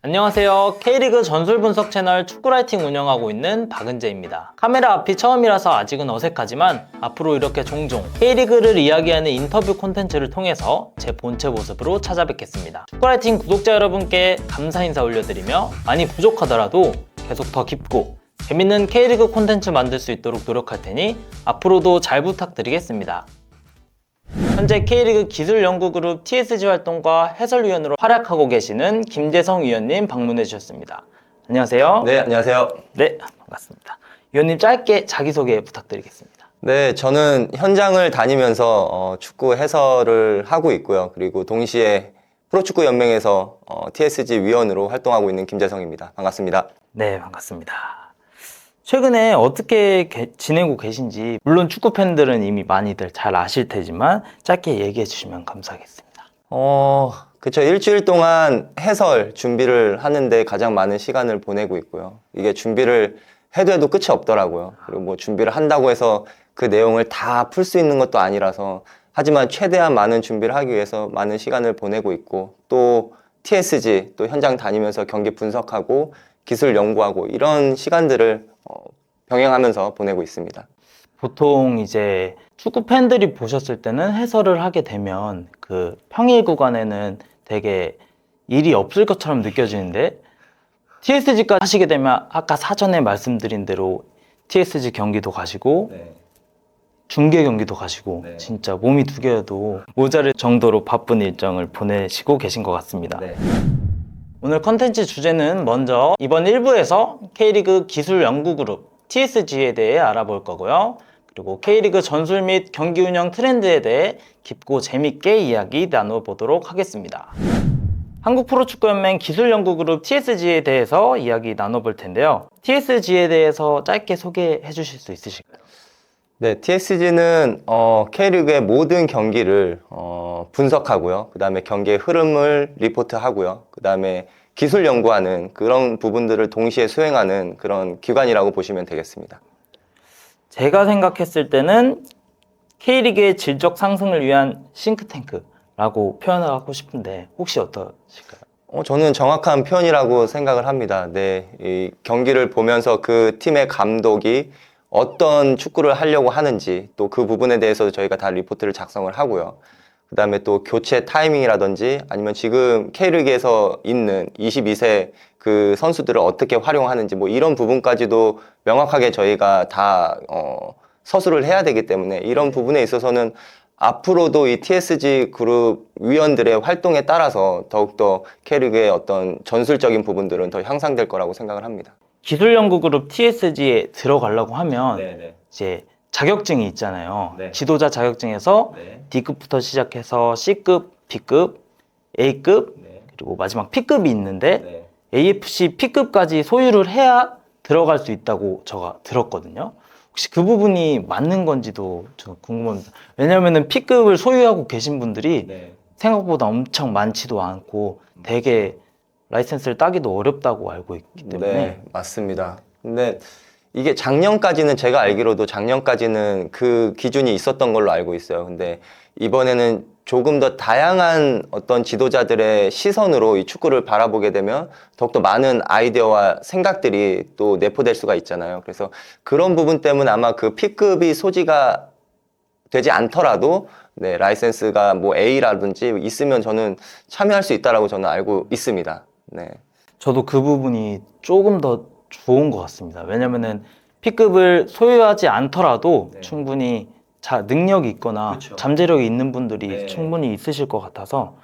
안녕하세요. K리그 전술 분석 채널 축구라이팅 운영하고 있는 박은재입니다. 카메라 앞이 처음이라서 아직은 어색하지만 앞으로 이렇게 종종 K리그를 이야기하는 인터뷰 콘텐츠를 통해서 제 본체 모습으로 찾아뵙겠습니다. 축구라이팅 구독자 여러분께 감사 인사 올려드리며 많이 부족하더라도 계속 더 깊고 재밌는 K리그 콘텐츠 만들 수 있도록 노력할 테니 앞으로도 잘 부탁드리겠습니다. 현재 K리그 기술연구그룹 TSG 활동과 해설위원으로 활약하고 계시는 김재성 위원님 방문해 주셨습니다. 안녕하세요. 네, 안녕하세요. 네, 반갑습니다. 위원님 짧게 자기소개 부탁드리겠습니다. 네, 저는 현장을 다니면서 축구 해설을 하고 있고요. 그리고 동시에 프로축구연맹에서 TSG 위원으로 활동하고 있는 김재성입니다. 반갑습니다. 네, 반갑습니다. 최근에 어떻게 지내고 계신지 물론 축구 팬들은 이미 많이들 잘 아실 테지만 짧게 얘기해 주시면 감사하겠습니다. 그쵸. 일주일 동안 해설 준비를 하는데 가장 많은 시간을 보내고 있고요. 이게 준비를 해도 끝이 없더라고요. 그리고 뭐 준비를 한다고 해서 그 내용을 다 풀 수 있는 것도 아니라서 하지만 최대한 많은 준비를 하기 위해서 많은 시간을 보내고 있고 또 TSG 또 현장 다니면서 경기 분석하고 기술 연구하고 이런 시간들을 병행하면서 보내고 있습니다. 보통 이제 축구 팬들이 보셨을 때는 해설을 하게 되면 그 평일 구간에는 되게 일이 없을 것처럼 느껴지는데 TSG까지 하시게 되면 아까 사전에 말씀드린 대로 TSG 경기도 가시고 네. 중계 경기도 가시고 네. 진짜 몸이 두 개여도 모자랄 정도로 바쁜 일정을 보내시고 계신 것 같습니다. 네. 오늘 컨텐츠 주제는 먼저 이번 1부에서 K리그 기술연구그룹 TSG에 대해 알아볼 거고요. 그리고 K리그 전술 및 경기 운영 트렌드에 대해 깊고 재밌게 이야기 나눠보도록 하겠습니다. 한국프로축구연맹 기술연구그룹 TSG에 대해서 이야기 나눠볼 텐데요. TSG에 대해서 짧게 소개해 주실 수 있으실까요? 네, TSG는 K리그의 모든 경기를 분석하고요. 그 다음에 경기의 흐름을 리포트하고요. 그 다음에 기술 연구하는 그런 부분들을 동시에 수행하는 그런 기관이라고 보시면 되겠습니다. 제가 생각했을 때는 K리그의 질적 상승을 위한 싱크탱크라고 표현하고 싶은데 혹시 어떠실까요? 저는 정확한 표현이라고 생각을 합니다. 네, 이 경기를 보면서 그 팀의 감독이 어떤 축구를 하려고 하는지 또 그 부분에 대해서 저희가 다 리포트를 작성을 하고요. 그 다음에 또 교체 타이밍이라든지 아니면 지금 K리그에서 있는 22세 그 선수들을 어떻게 활용하는지 뭐 이런 부분까지도 명확하게 저희가 다 서술을 해야 되기 때문에 이런 부분에 있어서는 앞으로도 이 TSG 그룹 위원들의 활동에 따라서 더욱더 K리그의 어떤 전술적인 부분들은 더 향상될 거라고 생각을 합니다. 기술연구그룹 TSG에 들어가려고 하면 네네. 이제 자격증이 있잖아요. 네. 지도자 자격증에서 네. D급부터 시작해서 C급, B급, A급, 네. 그리고 마지막 P급이 있는데 네. AFC P급까지 소유를 해야 들어갈 수 있다고 제가 들었거든요. 혹시 그 부분이 맞는 건지도 좀 궁금합니다. 왜냐면은 P급을 소유하고 계신 분들이 네. 생각보다 엄청 많지도 않고 되게 라이센스를 따기도 어렵다고 알고 있기 때문에 네, 맞습니다. 근데 이게 작년까지는 제가 알기로도 작년까지는 그 기준이 있었던 걸로 알고 있어요. 근데 이번에는 조금 더 다양한 어떤 지도자들의 시선으로 이 축구를 바라보게 되면 더욱더 많은 아이디어와 생각들이 또 내포될 수가 있잖아요. 그래서 그런 부분 때문에 아마 그 P급이 소지가 되지 않더라도 네, 라이센스가 뭐 A라든지 있으면 저는 참여할 수 있다라고 저는 알고 있습니다. 네. 저도 그 부분이 조금 더 좋은 것 같습니다. 왜냐면은 P급을 소유하지 않더라도 네. 충분히 능력이 있거나 그쵸. 잠재력이 있는 분들이 네. 충분히 있으실 것 같아서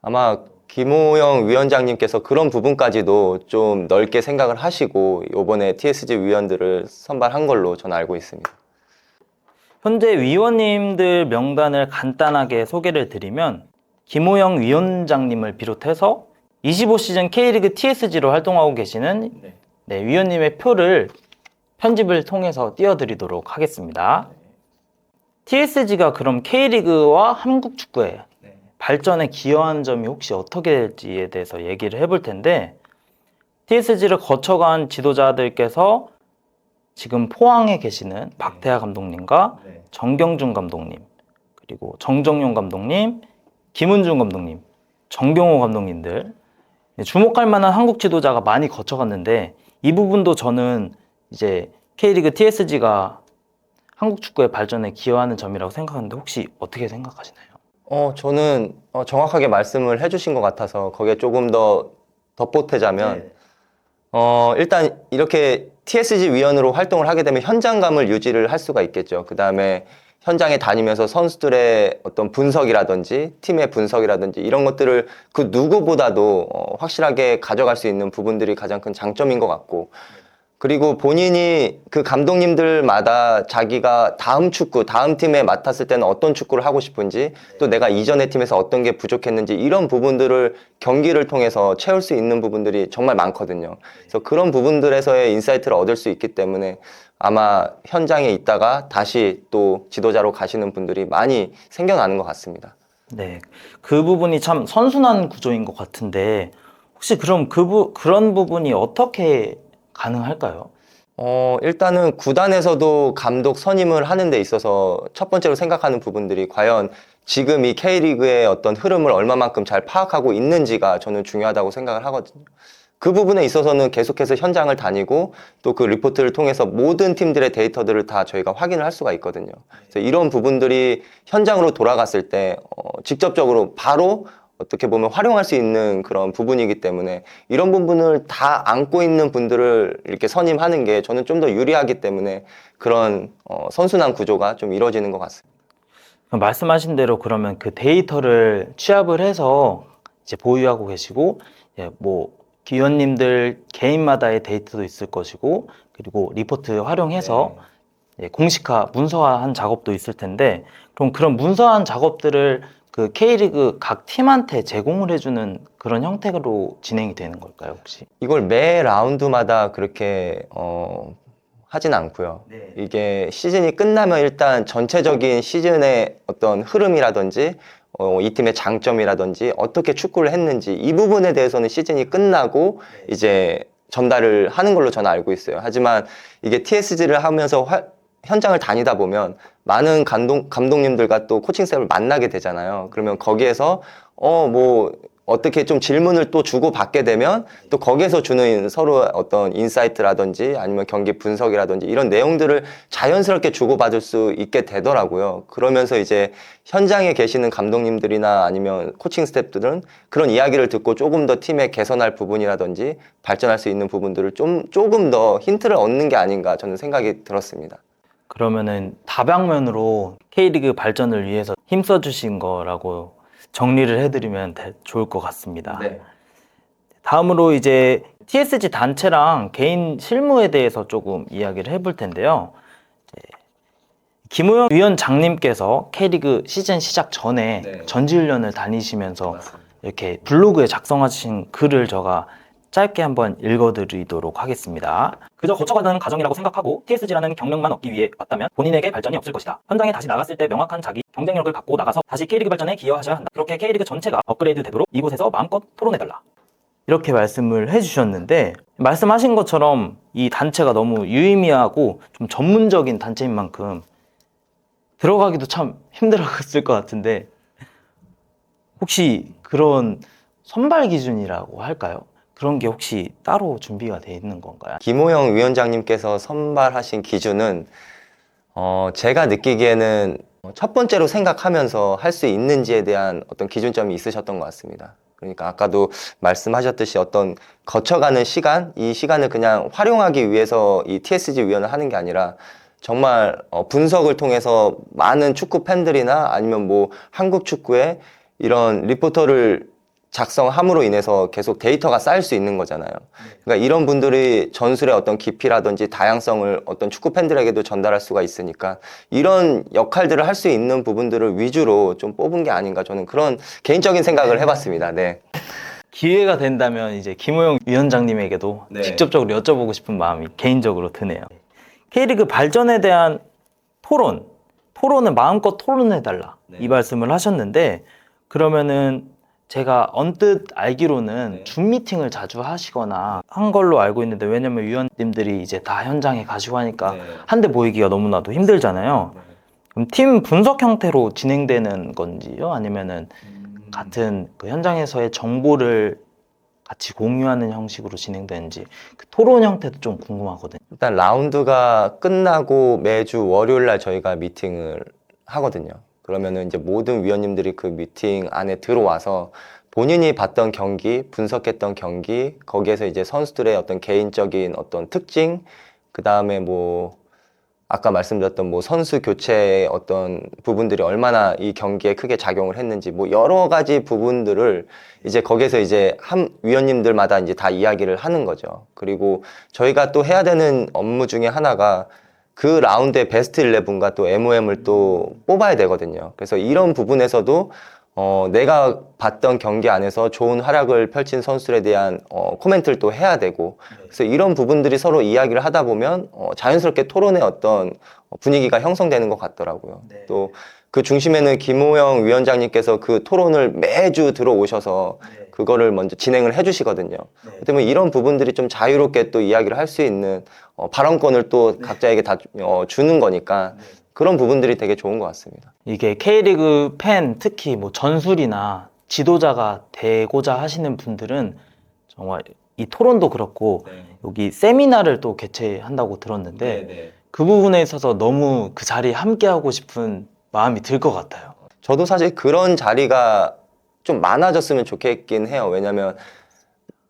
아마 김호영 위원장님께서 그런 부분까지도 좀 넓게 생각을 하시고 이번에 TSG 위원들을 선발한 걸로 저는 알고 있습니다. 현재 위원님들 명단을 간단하게 소개를 드리면 김호영 위원장님을 비롯해서 25시즌 K리그 TSG로 활동하고 계시는 네, 위원님의 표를 편집을 통해서 띄워드리도록 하겠습니다. TSG가 그럼 K리그와 한국 축구의 발전에 기여한 점이 혹시 어떻게 될지에 대해서 얘기를 해볼 텐데 TSG를 거쳐간 지도자들께서 지금 포항에 계시는 박태하 감독님과 정경준 감독님 그리고 정정용 감독님, 김은중 감독님, 정경호 감독님들 주목할 만한 한국 지도자가 많이 거쳐갔는데 이 부분도 저는 이제 K리그 TSG가 한국 축구의 발전에 기여하는 점이라고 생각하는데 혹시 어떻게 생각하시나요? 저는 정확하게 말씀을 해주신 것 같아서 거기에 조금 더 덧보태자면 일단 이렇게 TSG 위원으로 활동을 하게 되면 현장감을 유지를 할 수가 있겠죠. 그 다음에 현장에 다니면서 선수들의 어떤 분석이라든지 팀의 분석이라든지 이런 것들을 그 누구보다도 확실하게 가져갈 수 있는 부분들이 가장 큰 장점인 것 같고, 그리고 본인이 그 감독님들마다 자기가 다음 축구, 다음 팀에 맡았을 때는 어떤 축구를 하고 싶은지, 또 내가 이전의 팀에서 어떤 게 부족했는지 이런 부분들을 경기를 통해서 채울 수 있는 부분들이 정말 많거든요. 그래서 그런 부분들에서의 인사이트를 얻을 수 있기 때문에 아마 현장에 있다가 다시 또 지도자로 가시는 분들이 많이 생겨나는 것 같습니다. 네, 그 부분이 참 선순환 구조인 것 같은데 혹시 그럼 그런 부분이 어떻게 가능할까요? 일단은 구단에서도 감독 선임을 하는 데 있어서 첫 번째로 생각하는 부분들이 과연 지금 이 K리그의 어떤 흐름을 얼마만큼 잘 파악하고 있는지가 저는 중요하다고 생각을 하거든요. 그 부분에 있어서는 계속해서 현장을 다니고 또 그 리포트를 통해서 모든 팀들의 데이터들을 다 저희가 확인을 할 수가 있거든요. 그래서 이런 부분들이 현장으로 돌아갔을 때 직접적으로 바로 어떻게 보면 활용할 수 있는 그런 부분이기 때문에 이런 부분을 다 안고 있는 분들을 이렇게 선임하는 게 저는 좀 더 유리하기 때문에 그런 선순환 구조가 좀 이루어지는 것 같습니다. 말씀하신 대로 그러면 그 데이터를 취합을 해서 이제 보유하고 계시고, 뭐 위원님들 개인마다의 데이터도 있을 것이고, 그리고 리포트 활용해서 공식화, 문서화한 작업도 있을 텐데, 그럼 그런 문서화한 작업들을 그 K리그 각 팀한테 제공을 해주는 그런 형태로 진행이 되는 걸까요, 혹시? 이걸 매 라운드마다 그렇게 하진 않고요. 이게 시즌이 끝나면 일단 전체적인 시즌의 어떤 흐름이라든지 이 팀의 장점이라든지 어떻게 축구를 했는지 이 부분에 대해서는 시즌이 끝나고 이제 전달을 하는 걸로 저는 알고 있어요. 하지만 이게 TSG를 하면서 현장을 다니다 보면 많은 감독님들과 또 코칭 스태프를 만나게 되잖아요. 그러면 거기에서 뭐 어떻게 좀 질문을 또 주고 받게 되면 또 거기에서 주는 서로 어떤 인사이트라든지 아니면 경기 분석이라든지 이런 내용들을 자연스럽게 주고받을 수 있게 되더라고요. 그러면서 이제 현장에 계시는 감독님들이나 아니면 코칭 스태프들은 그런 이야기를 듣고 조금 더 팀에 개선할 부분이라든지 발전할 수 있는 부분들을 조금 더 힌트를 얻는 게 아닌가 저는 생각이 들었습니다. 그러면은 다방면으로 K리그 발전을 위해서 힘써주신 거라고 정리를 해드리면 좋을 것 같습니다. 다음으로 이제 TSG 단체랑 개인 실무에 대해서 조금 이야기를 해볼 텐데요. 김우영 위원장님께서 K리그 시즌 시작 전에 전지훈련을 다니시면서 이렇게 블로그에 작성하신 글을 제가 짧게 한번 읽어드리도록 하겠습니다. 그저 거쳐가는 과정이라고 생각하고 TSG라는 경력만 얻기 위해 왔다면 본인에게 발전이 없을 것이다. 현장에 다시 나갔을 때 명확한 자기 경쟁력을 갖고 나가서 다시 K리그 발전에 기여하셔야 한다. 그렇게 K리그 전체가 업그레이드 되도록 이곳에서 마음껏 토론해달라. 이렇게 말씀을 해주셨는데 말씀하신 것처럼 이 단체가 너무 유의미하고 좀 전문적인 단체인 만큼 들어가기도 참 힘들었을 것 같은데 혹시 그런 선발 기준이라고 할까요? 그런 게 혹시 따로 준비가 돼 있는 건가요? 김호영 위원장님께서 선발하신 기준은 제가 느끼기에는 첫 번째로 생각하면서 할 수 있는지에 대한 어떤 기준점이 있으셨던 것 같습니다. 그러니까 아까도 말씀하셨듯이 어떤 거쳐가는 시간, 이 시간을 그냥 활용하기 위해서 이 TSG 위원을 하는 게 아니라 정말 분석을 통해서 많은 축구 팬들이나 아니면 뭐 한국 축구의 이런 리포터를 작성함으로 인해서 계속 데이터가 쌓일 수 있는 거잖아요. 그러니까 이런 분들이 전술의 어떤 깊이라든지 다양성을 어떤 축구 팬들에게도 전달할 수가 있으니까 이런 역할들을 할 수 있는 부분들을 위주로 좀 뽑은 게 아닌가 저는 그런 개인적인 생각을 해봤습니다. 네. 기회가 된다면 이제 김호영 위원장님에게도 직접적으로 여쭤보고 싶은 마음이 개인적으로 드네요. K리그 발전에 대한 토론을 마음껏 토론해달라 이 말씀을 하셨는데 그러면은 제가 언뜻 알기로는 줌 미팅을 자주 하시거나 한 걸로 알고 있는데 왜냐면 위원님들이 이제 다 현장에 가시고 하니까 한데 모이기가 너무나도 힘들잖아요. 그럼 팀 분석 형태로 진행되는 건지요? 아니면은 같은 그 현장에서의 정보를 같이 공유하는 형식으로 진행되는지 그 토론 형태도 좀 궁금하거든요. 일단 라운드가 끝나고 매주 월요일 날 저희가 미팅을 하거든요. 그러면은 이제 모든 위원님들이 그 미팅 안에 들어와서 본인이 봤던 경기, 분석했던 경기, 거기에서 이제 선수들의 어떤 개인적인 어떤 특징, 그 다음에 뭐 아까 말씀드렸던 뭐 선수 교체의 어떤 부분들이 얼마나 이 경기에 크게 작용을 했는지 뭐 여러 가지 부분들을 이제 거기에서 이제 한 위원님들마다 이제 다 이야기를 하는 거죠. 그리고 저희가 또 해야 되는 업무 중에 하나가 그 라운드의 베스트 11과 또 MOM을 또 뽑아야 되거든요. 그래서 이런 부분에서도 내가 봤던 경기 안에서 좋은 활약을 펼친 선수들에 대한 코멘트를 또 해야 되고, 그래서 이런 부분들이 서로 이야기를 하다 보면 자연스럽게 토론의 어떤 분위기가 형성되는 것 같더라고요. 네. 또 그 중심에는 김호영 위원장님께서 그 토론을 매주 들어오셔서 그거를 먼저 진행을 해주시거든요. 그렇다면 이런 부분들이 좀 자유롭게 또 이야기를 할 수 있는 발언권을 또 각자에게 다 주는 거니까 그런 부분들이 되게 좋은 것 같습니다. 이게 K리그 팬, 특히 뭐 전술이나 지도자가 되고자 하시는 분들은 정말 이 토론도 그렇고 여기 세미나를 또 개최한다고 들었는데 그 부분에 있어서 너무 그 자리에 함께하고 싶은 마음이 들 것 같아요. 저도 사실 그런 자리가 좀 많아졌으면 좋겠긴 해요. 왜냐면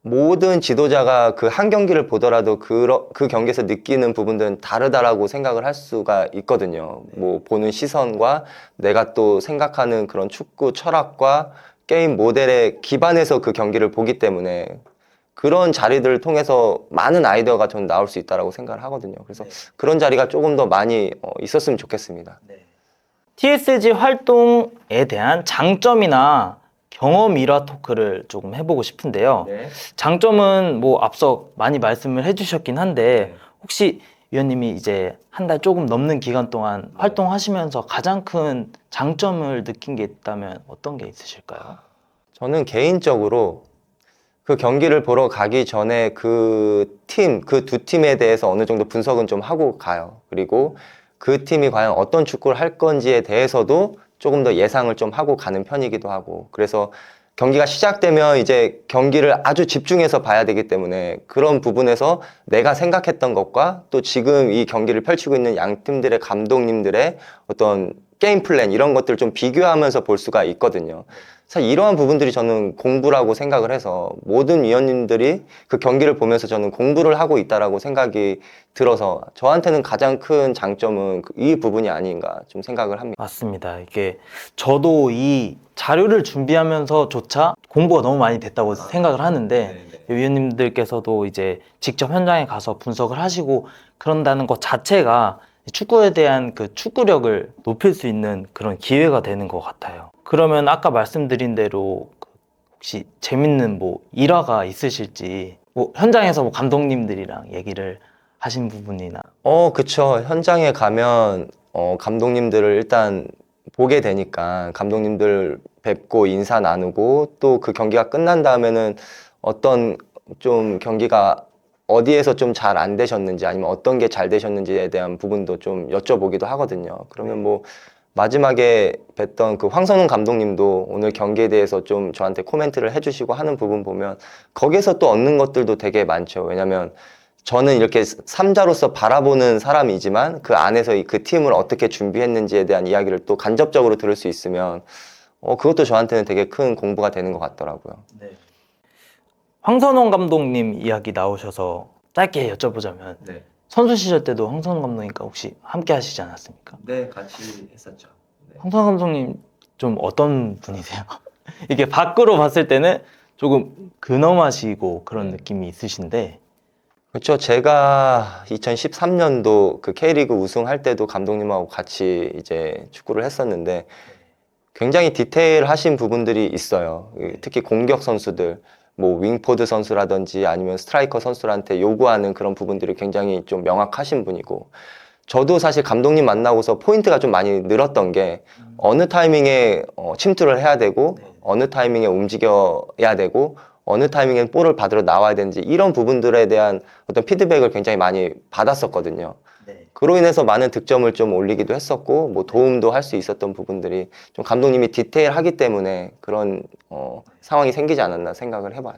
모든 지도자가 그 한 경기를 보더라도 그 경기에서 느끼는 부분들은 다르다라고 생각을 할 수가 있거든요. 뭐 보는 시선과 내가 또 생각하는 그런 축구 철학과 게임 모델에 기반해서 그 경기를 보기 때문에 그런 자리들을 통해서 많은 아이디어가 전 나올 수 있다라고 생각을 하거든요. 그래서 그런 자리가 조금 더 많이 있었으면 좋겠습니다. TSG 활동에 대한 장점이나 경험 일화 토크를 조금 해보고 싶은데요. 장점은 뭐 앞서 많이 말씀을 해주셨긴 한데 혹시 위원님이 이제 한 달 조금 넘는 기간 동안 활동하시면서 가장 큰 장점을 느낀 게 있다면 어떤 게 있으실까요? 저는 개인적으로 그 경기를 보러 가기 전에 그 두 팀에 대해서 어느 정도 분석은 좀 하고 가요. 그리고 그 팀이 과연 어떤 축구를 할 건지에 대해서도 조금 더 예상을 좀 하고 가는 편이기도 하고, 그래서 경기가 시작되면 이제 경기를 아주 집중해서 봐야 되기 때문에 그런 부분에서 내가 생각했던 것과 또 지금 이 경기를 펼치고 있는 양 팀들의 감독님들의 어떤 게임 플랜 이런 것들을 좀 비교하면서 볼 수가 있거든요. 사실 이러한 부분들이 저는 공부라고 생각을 해서 모든 위원님들이 그 경기를 보면서 저는 공부를 하고 있다라고 생각이 들어서 저한테는 가장 큰 장점은 이 부분이 아닌가 좀 생각을 합니다. 맞습니다. 이게 저도 이 자료를 준비하면서조차 공부가 너무 많이 됐다고 생각을 하는데 위원님들께서도 이제 직접 현장에 가서 분석을 하시고 그런다는 것 자체가 축구에 대한 그 축구력을 높일 수 있는 그런 기회가 되는 것 같아요. 그러면 아까 말씀드린 대로 혹시 재밌는 뭐 일화가 있으실지 뭐 현장에서 뭐 감독님들이랑 얘기를 하신 부분이나 그쵸. 현장에 가면 감독님들을 일단 보게 되니까 감독님들 뵙고 인사 나누고 또 그 경기가 끝난 다음에는 어떤 좀 경기가 어디에서 좀 잘 안 되셨는지 아니면 어떤 게 잘 되셨는지에 대한 부분도 좀 여쭤보기도 하거든요. 그러면 뭐 마지막에 뵀던 그 황선웅 감독님도 오늘 경기에 대해서 좀 저한테 코멘트를 해주시고 하는 부분 보면 거기에서 또 얻는 것들도 되게 많죠. 왜냐면 저는 이렇게 삼자로서 바라보는 사람이지만 그 안에서 그 팀을 어떻게 준비했는지에 대한 이야기를 또 간접적으로 들을 수 있으면 그것도 저한테는 되게 큰 공부가 되는 것 같더라고요. 황선홍 감독님 이야기 나오셔서 짧게 여쭤보자면 선수 시절 때도 황선홍 감독님과 혹시 함께 하시지 않았습니까? 네, 같이 했었죠. 황선홍 감독님 좀 어떤 분이세요? 이게 밖으로 봤을 때는 조금 근엄하시고 그런 느낌이 있으신데 그렇죠. 제가 2013년도 그 K리그 우승할 때도 감독님하고 같이 이제 축구를 했었는데 굉장히 디테일하신 부분들이 있어요. 특히 공격 선수들, 뭐 윙포드 선수라든지 아니면 스트라이커 선수들한테 요구하는 그런 부분들이 굉장히 좀 명확하신 분이고, 저도 사실 감독님 만나고서 포인트가 좀 많이 늘었던 게 어느 타이밍에 침투를 해야 되고 어느 타이밍에 움직여야 되고 어느 타이밍에 볼을 받으러 나와야 되는지 이런 부분들에 대한 어떤 피드백을 굉장히 많이 받았었거든요. 그로 인해서 많은 득점을 좀 올리기도 했었고 뭐 도움도 할 수 있었던 부분들이 좀 감독님이 디테일하기 때문에 그런 상황이 생기지 않았나 생각을 해봐요.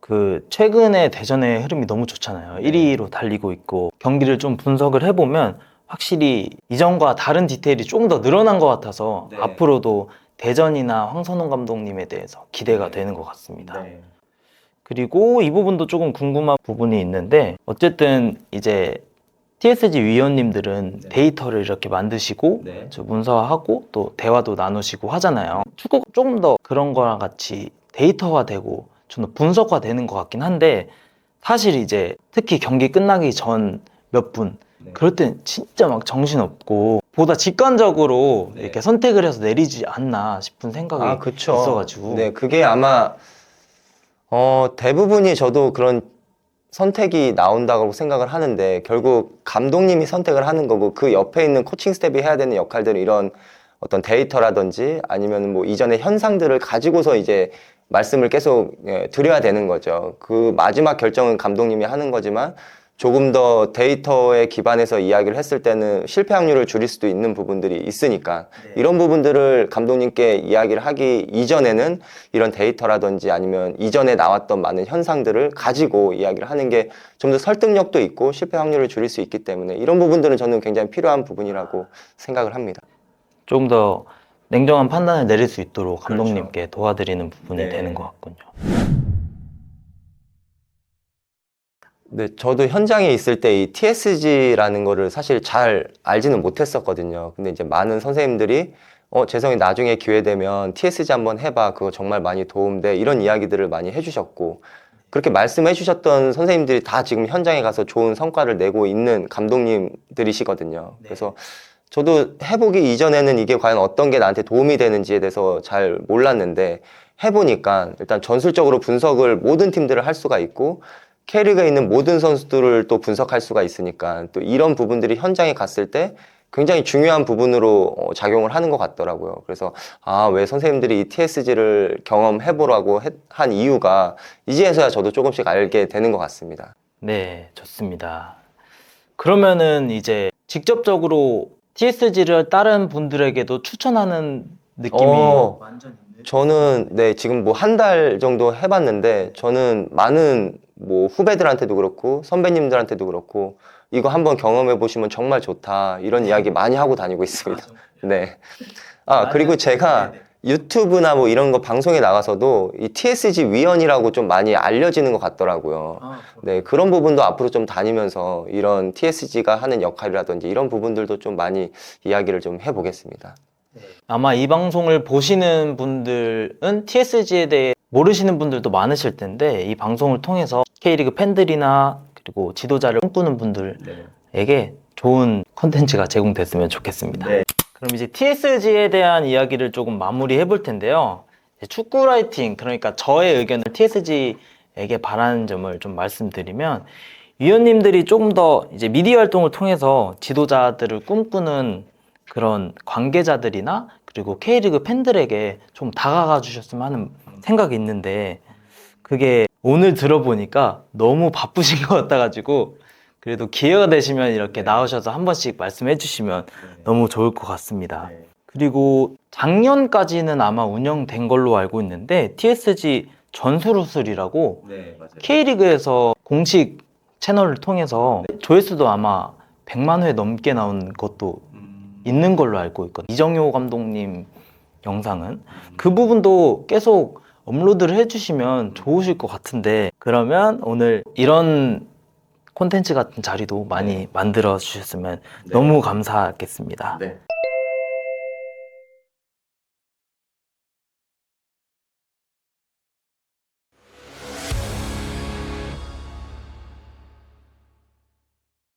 그 최근에 대전의 흐름이 너무 좋잖아요. 1위로 달리고 있고 경기를 좀 분석을 해보면 확실히 이전과 다른 디테일이 조금 더 늘어난 것 같아서 앞으로도 대전이나 황선홍 감독님에 대해서 기대가 되는 것 같습니다. 그리고 이 부분도 조금 궁금한 부분이 있는데 어쨌든 이제 TSG 위원님들은 데이터를 이렇게 만드시고 문서화하고 또 대화도 나누시고 하잖아요. 축구가 조금 더 그런 거랑 같이 데이터화되고 좀 더 분석화되는 것 같긴 한데 사실 이제 특히 경기 끝나기 전 몇 분 그럴 땐 진짜 막 정신없고 보다 직관적으로 이렇게 선택을 해서 내리지 않나 싶은 생각이 그쵸. 있어가지고 네, 그게 아마 대부분이 저도 그런 선택이 나온다고 생각을 하는데 결국 감독님이 선택을 하는 거고 그 옆에 있는 코칭 스텝이 해야 되는 역할들은 이런 어떤 데이터라든지 아니면 뭐 이전의 현상들을 가지고서 이제 말씀을 계속 드려야 되는 거죠. 그 마지막 결정은 감독님이 하는 거지만 조금 더 데이터에 기반해서 이야기를 했을 때는 실패 확률을 줄일 수도 있는 부분들이 있으니까 이런 부분들을 감독님께 이야기를 하기 이전에는 이런 데이터라든지 아니면 이전에 나왔던 많은 현상들을 가지고 이야기를 하는 게 좀 더 설득력도 있고 실패 확률을 줄일 수 있기 때문에 이런 부분들은 저는 굉장히 필요한 부분이라고 생각을 합니다. 좀 더 냉정한 판단을 내릴 수 있도록 감독님께 도와드리는 부분이 되는 것 같군요. 네, 저도 현장에 있을 때 이 TSG라는 거를 사실 잘 알지는 못했었거든요. 근데 이제 많은 선생님들이 재성이 나중에 기회 되면 TSG 한번 해봐. 그거 정말 많이 도움돼. 이런 이야기들을 많이 해주셨고 그렇게 말씀해 주셨던 선생님들이 다 지금 현장에 가서 좋은 성과를 내고 있는 감독님들이시거든요. 그래서 저도 해보기 이전에는 이게 과연 어떤 게 나한테 도움이 되는지에 대해서 잘 몰랐는데 해보니까 일단 전술적으로 분석을 모든 팀들을 할 수가 있고 K리그에 있는 모든 선수들을 또 분석할 수가 있으니까 또 이런 부분들이 현장에 갔을 때 굉장히 중요한 부분으로 작용을 하는 것 같더라고요. 그래서 왜 선생님들이 이 TSG를 경험해보라고 한 이유가 이제서야 저도 조금씩 알게 되는 것 같습니다. 네, 좋습니다. 그러면은 이제 직접적으로 TSG를 다른 분들에게도 추천하는 느낌이 완전 있네요. 저는 지금 뭐 한 달 정도 해봤는데 저는 많은 뭐 후배들한테도 그렇고 선배님들한테도 그렇고 이거 한번 경험해 보시면 정말 좋다 이런 이야기 많이 하고 다니고 있습니다. 네. 그리고 제가 유튜브나 뭐 이런 거 방송에 나가서도 이 TSG 위원이라고 좀 많이 알려지는 것 같더라고요. 네, 그런 부분도 앞으로 좀 다니면서 이런 TSG가 하는 역할이라든지 이런 부분들도 좀 많이 이야기를 좀 해보겠습니다. 아마 이 방송을 보시는 분들은 TSG에 대해 모르시는 분들도 많으실 텐데 이 방송을 통해서 K리그 팬들이나 그리고 지도자를 꿈꾸는 분들에게 좋은 컨텐츠가 제공됐으면 좋겠습니다. 그럼 이제 TSG에 대한 이야기를 조금 마무리해 볼 텐데요. 축구 라이팅, 그러니까 저의 의견을 TSG에게 바라는 점을 좀 말씀드리면 위원님들이 조금 더 이제 미디어 활동을 통해서 지도자들을 꿈꾸는 그런 관계자들이나 그리고 K리그 팬들에게 좀 다가가 주셨으면 하는 생각이 있는데 그게 오늘 들어보니까 너무 바쁘신 것 같아가지고 그래도 기회가 되시면 이렇게 나오셔서 한 번씩 말씀해 주시면 너무 좋을 것 같습니다. 그리고 작년까지는 아마 운영된 걸로 알고 있는데 TSG 전술호술이라고 K리그에서 공식 채널을 통해서 조회수도 아마 100만 회 넘게 나온 것도 있는 걸로 알고 있거든요. 이정효 감독님 영상은 그 부분도 계속 업로드를 해주시면 좋으실 것 같은데 그러면 오늘 이런 콘텐츠 같은 자리도 많이 만들어 주셨으면 너무 감사하겠습니다.